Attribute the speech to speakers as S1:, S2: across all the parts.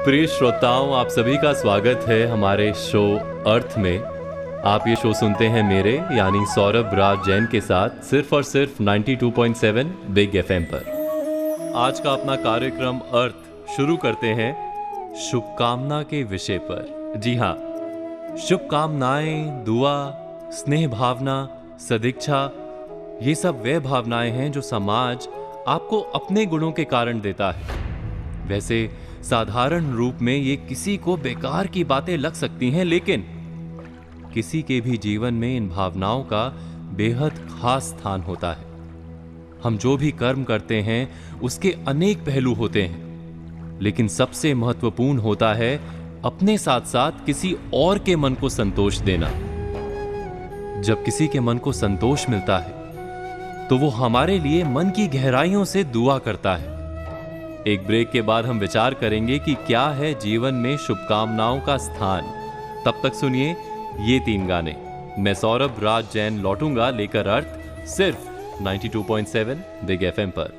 S1: प्रिय श्रोताओं, आप सभी का स्वागत है हमारे शो अर्थ में। आप ये शो सुनते हैं मेरे यानी सौरभ राज जैन के साथ सिर्फ और सिर्फ 92.7 बिग एफएम पर। आज का अपना कार्यक्रम अर्थ शुरू करते हैं शुभकामना के विषय पर। जी हाँ, शुभकामनाएं, दुआ, स्नेह भावना, सदिच्छा, ये सब वे भावनाएं हैं जो समाज आपको अपने गुणों के कारण देता है। वैसे साधारण रूप में ये किसी को बेकार की बातें लग सकती हैं, लेकिन किसी के भी जीवन में इन भावनाओं का बेहद खास स्थान होता है। हम जो भी कर्म करते हैं उसके अनेक पहलू होते हैं, लेकिन सबसे महत्वपूर्ण होता है अपने साथ साथ किसी और के मन को संतोष देना। जब किसी के मन को संतोष मिलता है तो वो हमारे लिए मन की गहराइयों से दुआ करता है। एक ब्रेक के बाद हम विचार करेंगे कि क्या है जीवन में शुभकामनाओं का स्थान। तब तक सुनिए ये 3 गाने। मैं सौरभ राज जैन लौटूंगा लेकर अर्थ सिर्फ 92.7 बिग एफएम पर।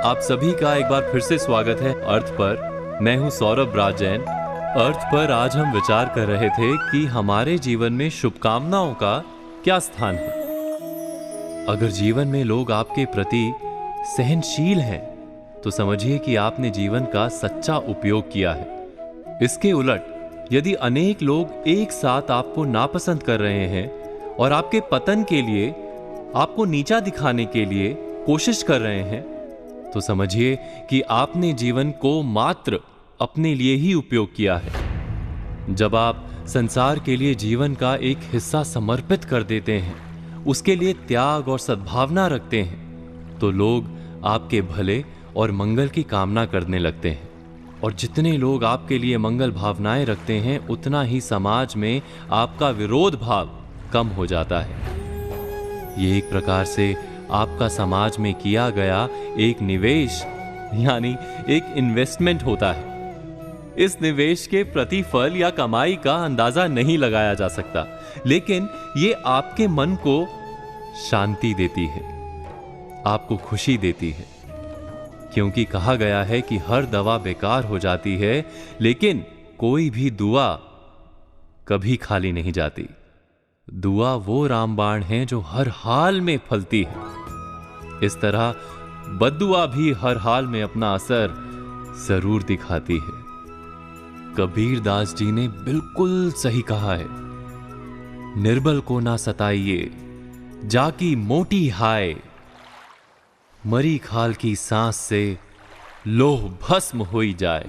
S1: आप सभी का एक बार फिर से स्वागत है अर्थ पर। मैं हूं सौरभ राज जैन। अर्थ पर आज हम विचार कर रहे थे कि हमारे जीवन में शुभकामनाओं का क्या स्थान है। अगर जीवन में लोग आपके प्रति सहनशील हैं तो समझिए कि आपने जीवन का सच्चा उपयोग किया है। इसके उलट यदि अनेक लोग एक साथ आपको नापसंद कर रहे हैं और आपके पतन के लिए, आपको नीचा दिखाने के लिए कोशिश कर रहे हैं, तो समझिए कि आपने जीवन को मात्र अपने लिए ही उपयोग किया है। जब आप संसार के लिए जीवन का एक हिस्सा समर्पित कर देते हैं, उसके लिए त्याग और सद्भावना रखते हैं, तो लोग आपके भले और मंगल की कामना करने लगते हैं। और जितने लोग आपके लिए मंगल भावनाएं रखते हैं, उतना ही समाज में आपका विरोध भाव कम हो जाता है। ये एक प्रकार से आपका समाज में किया गया एक निवेश यानी एक इन्वेस्टमेंट होता है। इस निवेश के प्रतिफल या कमाई का अंदाजा नहीं लगाया जा सकता, लेकिन ये आपके मन को शांति देती है, आपको खुशी देती है। क्योंकि कहा गया है कि हर दवा बेकार हो जाती है, लेकिन कोई भी दुआ कभी खाली नहीं जाती। दुआ वो रामबाण है जो हर हाल में फलती है। इस तरह बद्दुआ भी हर हाल में अपना असर जरूर दिखाती है। कबीर दास जी ने बिल्कुल सही कहा है, निर्बल को ना सताइए, जाकी मोटी हाय, मरी खाल की सांस से लोह भस्म होई जाए।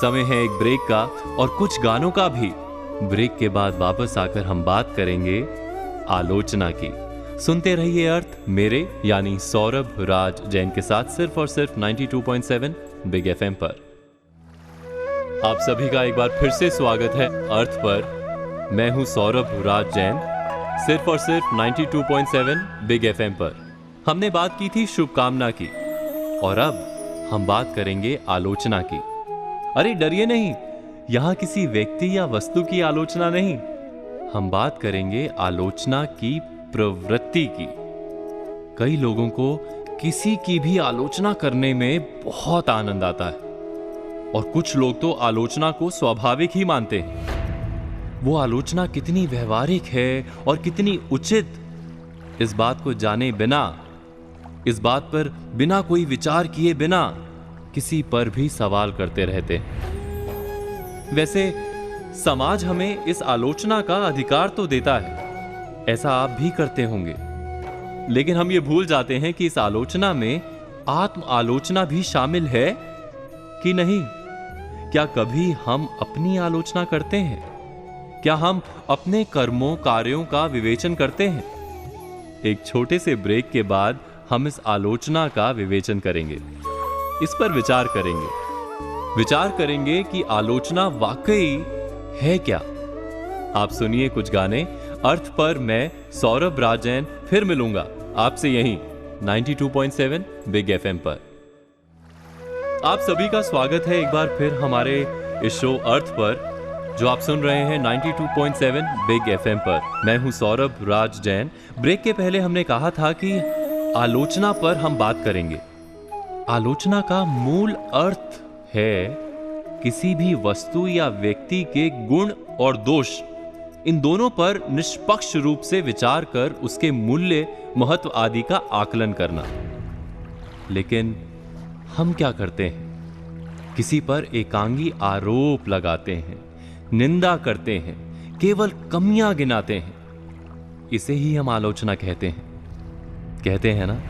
S1: समय है एक ब्रेक का और कुछ गानों का भी। ब्रेक के बाद वापस आकर हम बात करेंगे आलोचना की। सुनते रहिए अर्थ मेरे यानी सौरभ राज जैन के साथ सिर्फ और सिर्फ 92.7 बिग एफएम पर। आप सभी का एक बार फिर से स्वागत है अर्थ पर। मैं हूं सौरभ राज जैन, सिर्फ और सिर्फ 92.7 बिग एफएम पर। हमने बात की थी शुभकामना की और अब हम बात करेंगे आलोचना की। अरे डरिए नहीं, यहां किसी व्यक्ति या वस्तु की आलोचना नहीं, हम बात करेंगे आलोचना की प्रवृत्ति की। कई लोगों को किसी की भी आलोचना करने में बहुत आनंद आता है और कुछ लोग तो आलोचना को स्वाभाविक ही मानते हैं। वो आलोचना कितनी व्यवहारिक है और कितनी उचित, इस बात को जाने बिना, इस बात पर बिना कोई विचार किए बिना किसी पर भी सवाल करते रहते हैं। वैसे समाज हमें इस आलोचना का अधिकार तो देता है, ऐसा आप भी करते होंगे, लेकिन हम ये भूल जाते हैं कि इस आलोचना में आत्म आलोचना भी शामिल है कि नहीं। क्या कभी हम अपनी आलोचना करते हैं? क्या हम अपने कर्मों कार्यों का विवेचन करते हैं? एक छोटे से ब्रेक के बाद हम इस आलोचना का विवेचन करेंगे, इस पर विचार करेंगे कि आलोचना वाकई है क्या। आप सुनिए कुछ गाने। अर्थ पर मैं सौरभ राज जैन फिर मिलूंगा आपसे यहीं 92.7 बिग एफएम पर। आप सभी का स्वागत है एक बार फिर हमारे इस शो अर्थ पर, जो आप सुन रहे हैं 92.7 बिग एफएम पर। मैं हूं सौरभ राज जैन। ब्रेक के पहले हमने कहा था कि आलोचना पर हम बात करेंगे। आलोचना का मूल अर्थ है किसी भी वस्तु या व्यक्ति के गुण और दोष, इन दोनों पर निष्पक्ष रूप से विचार कर उसके मूल्य, महत्व आदि का आकलन करना। लेकिन हम क्या करते हैं? किसी पर एकांगी आरोप लगाते हैं, निंदा करते हैं, केवल कमियां गिनाते हैं। इसे ही हम आलोचना कहते हैं ना?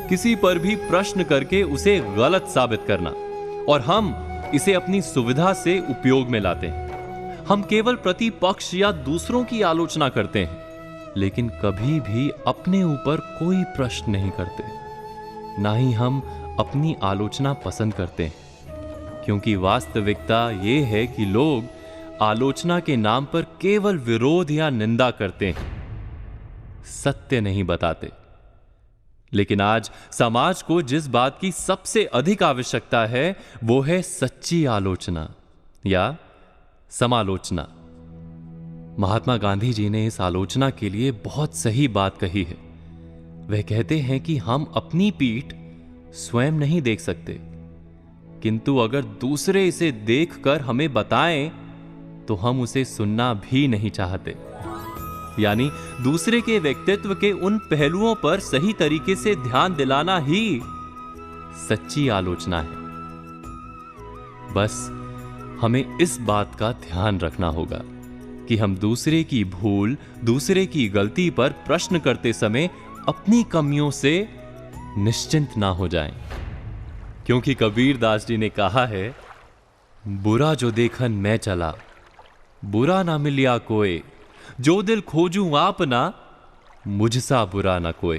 S1: किसी पर भी प्रश्न करके उसे गलत साबित करना, और हम इसे अपनी सुविधा से उपयोग में लाते हैं। हम केवल प्रतिपक्ष या दूसरों की आलोचना करते हैं, लेकिन कभी भी अपने ऊपर कोई प्रश्न नहीं करते। ना ही हम अपनी आलोचना पसंद करते हैं, क्योंकि वास्तविकता यह है कि लोग आलोचना के नाम पर केवल विरोध या निंदा करते हैं, सत्य नहीं बताते। लेकिन आज समाज को जिस बात की सबसे अधिक आवश्यकता है वो है सच्ची आलोचना या समालोचना। महात्मा गांधी जी ने इस आलोचना के लिए बहुत सही बात कही है। वह कहते हैं कि हम अपनी पीठ स्वयं नहीं देख सकते, किंतु अगर दूसरे इसे देखकर हमें बताएं तो हम उसे सुनना भी नहीं चाहते। यानी दूसरे के व्यक्तित्व के उन पहलुओं पर सही तरीके से ध्यान दिलाना ही सच्ची आलोचना है। बस हमें इस बात का ध्यान रखना होगा कि हम दूसरे की भूल, दूसरे की गलती पर प्रश्न करते समय अपनी कमियों से निश्चिंत ना हो जाएं, क्योंकि कबीर दास जी ने कहा है, बुरा जो देखन मैं चला, बुरा ना मिलिया कोई, जो दिल खोजूं आपना, मुझसा बुरा ना कोई।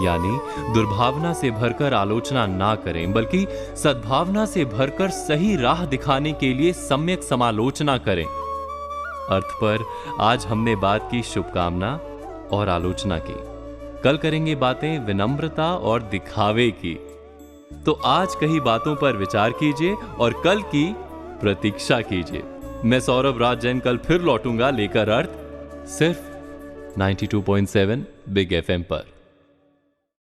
S1: यानी दुर्भावना से भरकर आलोचना ना करें, बल्कि सद्भावना से भरकर सही राह दिखाने के लिए सम्यक समालोचना करें। अर्थ पर आज हमने बात की शुभकामना और आलोचना की। कल करेंगे बातें विनम्रता और दिखावे की। तो आज कही बातों पर विचार कीजिए और कल की प्रतीक्षा कीजिए। मैं सौरभ राज जैन कल फिर लौटूंगा लेकर अर्थ, सिर्फ 92.7 बिग FM पर।